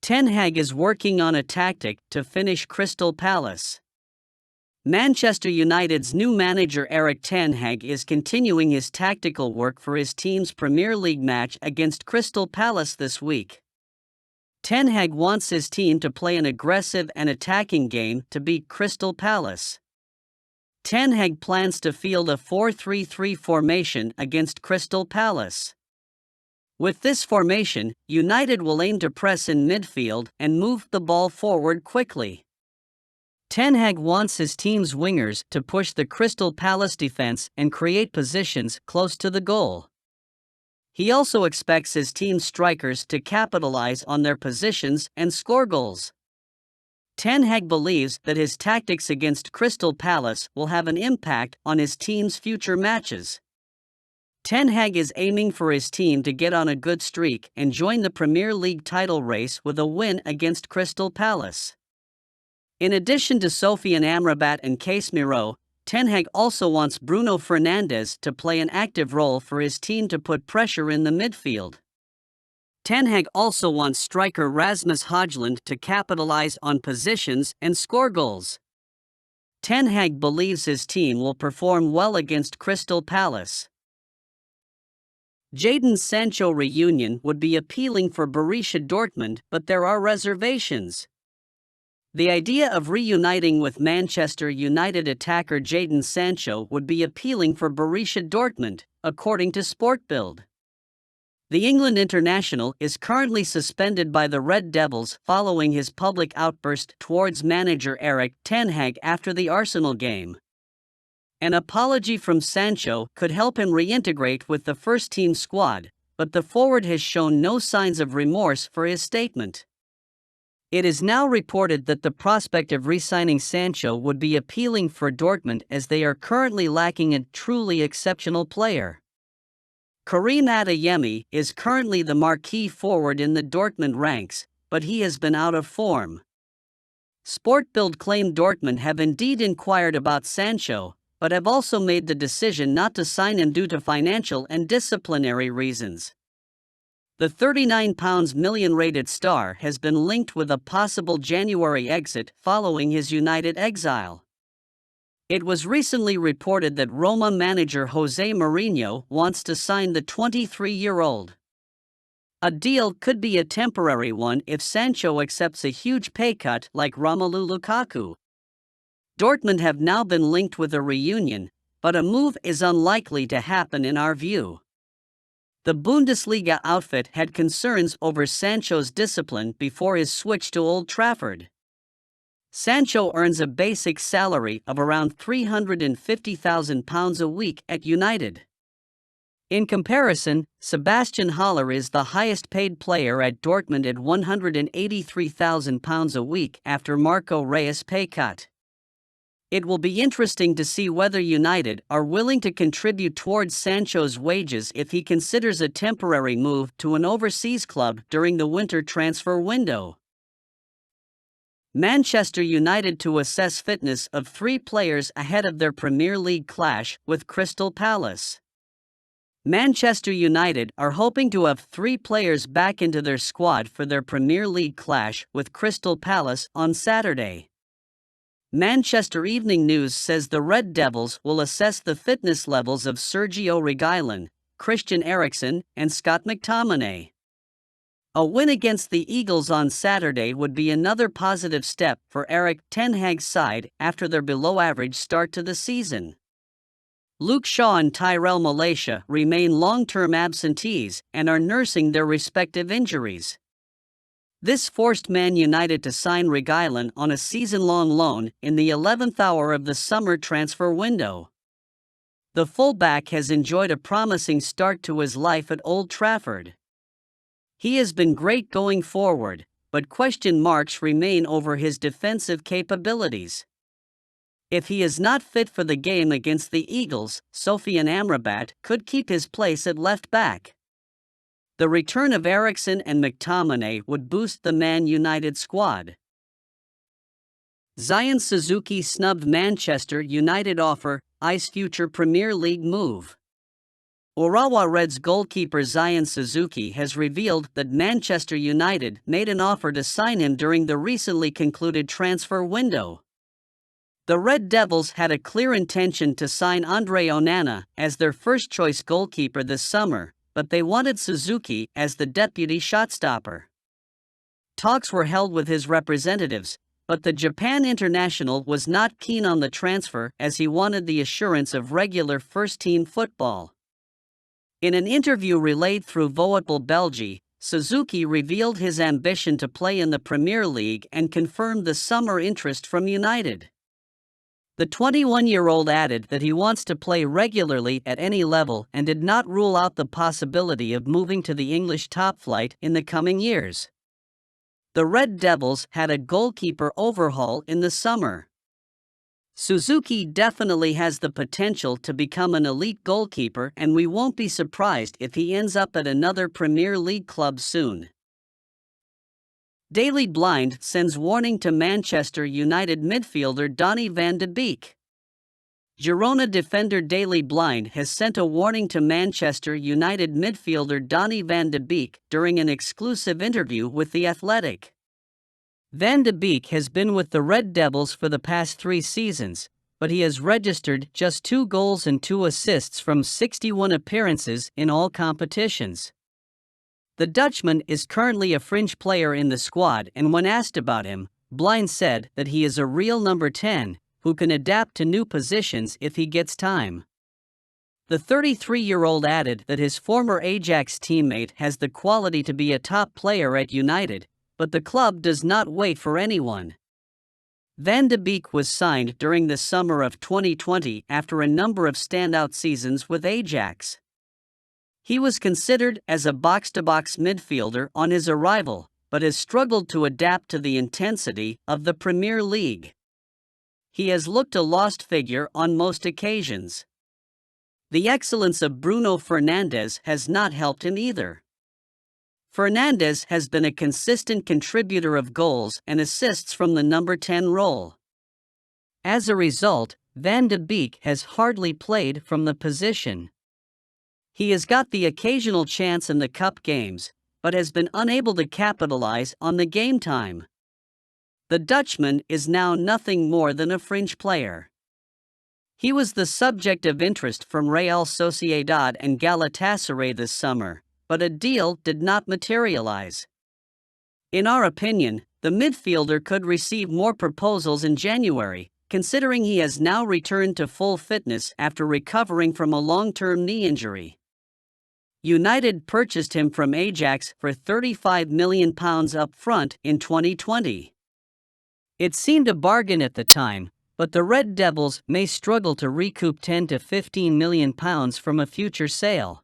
Ten Hag is working on a tactic to finish Crystal Palace. Manchester United's new manager Erik Ten Hag is continuing his tactical work for his team's Premier League match against Crystal Palace this week. Ten Hag wants his team to play an aggressive and attacking game to beat Crystal Palace. Ten Hag plans to field a 4-3-3 formation against Crystal Palace. With this formation, United will aim to press in midfield and move the ball forward quickly. Ten Hag wants his team's wingers to push the Crystal Palace defense and create positions close to the goal. He also expects his team's strikers to capitalize on their positions and score goals. Ten Hag believes that his tactics against Crystal Palace will have an impact on his team's future matches. Ten Hag is aiming for his team to get on a good streak and join the Premier League title race with a win against Crystal Palace. In addition to Sofiane Amrabat and Casemiro, Ten Hag also wants Bruno Fernandes to play an active role for his team to put pressure in the midfield. Ten Hag also wants striker Rasmus Højlund to capitalize on positions and score goals. Ten Hag believes his team will perform well against Crystal Palace. Jaden Sancho reunion would be appealing for Borussia Dortmund, but there are reservations. The idea of reuniting with Manchester United attacker Jaden Sancho would be appealing for Borussia Dortmund, according to Sportbild. The England international is currently suspended by the Red Devils following his public outburst towards manager Erik Ten Hag after the Arsenal game. An apology from Sancho could help him reintegrate with the first-team squad, but the forward has shown no signs of remorse for his statement. It is now reported that the prospect of re-signing Sancho would be appealing for Dortmund as they are currently lacking a truly exceptional player. Karim Adeyemi is currently the marquee forward in the Dortmund ranks, but he has been out of form. Sportbild claimed Dortmund have indeed inquired about Sancho, but have also made the decision not to sign him due to financial and disciplinary reasons. The £39 million rated star has been linked with a possible January exit following his United exile. It was recently reported that Roma manager Jose Mourinho wants to sign the 23-year-old. A deal could be a temporary one if Sancho accepts a huge pay cut like Romelu Lukaku. Dortmund have now been linked with a reunion, but a move is unlikely to happen in our view. The Bundesliga outfit had concerns over Sancho's discipline before his switch to Old Trafford. Sancho earns a basic salary of around £350,000 a week at United. In comparison, Sebastian Haller is the highest-paid player at Dortmund at £183,000 a week after Marco Reus' pay cut. It will be interesting to see whether United are willing to contribute towards Sancho's wages if he considers a temporary move to an overseas club during the winter transfer window. Manchester United to assess fitness of 3 players ahead of their Premier League clash with Crystal Palace. Manchester United are hoping to have 3 players back into their squad for their Premier League clash with Crystal Palace on Saturday. Manchester Evening News says the Red Devils will assess the fitness levels of Sergio Reguilón, Christian Eriksen, and Scott McTominay. A win against the Eagles on Saturday would be another positive step for Erik Ten Hag's side after their below-average start to the season. Luke Shaw and Tyrell Malacia remain long-term absentees and are nursing their respective injuries. This forced Man United to sign Reguilón on a season-long loan in the 11th hour of the summer transfer window. The fullback has enjoyed a promising start to his life at Old Trafford. He has been great going forward, but question marks remain over his defensive capabilities. If he is not fit for the game against the Eagles, Sofiane Amrabat could keep his place at left back. The return of Eriksen and McTominay would boost the Man United squad. Zion Suzuki snubbed Manchester United offer, eyes future Premier League move. Urawa Reds goalkeeper Zion Suzuki has revealed that Manchester United made an offer to sign him during the recently concluded transfer window. The Red Devils had a clear intention to sign Andre Onana as their first-choice goalkeeper this summer, but they wanted Suzuki as the deputy shotstopper. Talks were held with his representatives, but the Japan international was not keen on the transfer as he wanted the assurance of regular first-team football. In an interview relayed through Voetbal België, Suzuki revealed his ambition to play in the Premier League and confirmed the summer interest from United. The 21-year-old added that he wants to play regularly at any level and did not rule out the possibility of moving to the English top flight in the coming years. The Red Devils had a goalkeeper overhaul in the summer. Suzuki definitely has the potential to become an elite goalkeeper, and we won't be surprised if he ends up at another Premier League club soon. Daily Blind sends warning to Manchester United midfielder Donnie Van Deek. Girona defender Daily Blind has sent a warning to Manchester United midfielder Donnie Van Deek during an exclusive interview with The Athletic. Van Deek has been with the Red Devils for the past 3 seasons, but he has registered just 2 goals and 2 assists from 61 appearances in all competitions. The Dutchman is currently a fringe player in the squad, and when asked about him, Blind said that he is a real number 10, who can adapt to new positions if he gets time. The 33-year-old added that his former Ajax teammate has the quality to be a top player at United, but the club does not wait for anyone. Van Beek was signed during the summer of 2020 after a number of standout seasons with Ajax. He was considered as a box-to-box midfielder on his arrival, but has struggled to adapt to the intensity of the Premier League. He has looked a lost figure on most occasions. The excellence of Bruno Fernandes has not helped him either. Fernandes has been a consistent contributor of goals and assists from the number 10 role. As a result, Van Beek has hardly played from the position. He has got the occasional chance in the cup games, but has been unable to capitalize on the game time. The Dutchman is now nothing more than a fringe player. He was the subject of interest from Real Sociedad and Galatasaray this summer, but a deal did not materialize. In our opinion, the midfielder could receive more proposals in January, considering he has now returned to full fitness after recovering from a long-term knee injury. United purchased him from Ajax for £35 million up front in 2020. It seemed a bargain at the time, but the Red Devils may struggle to recoup £10 to £15 million from a future sale.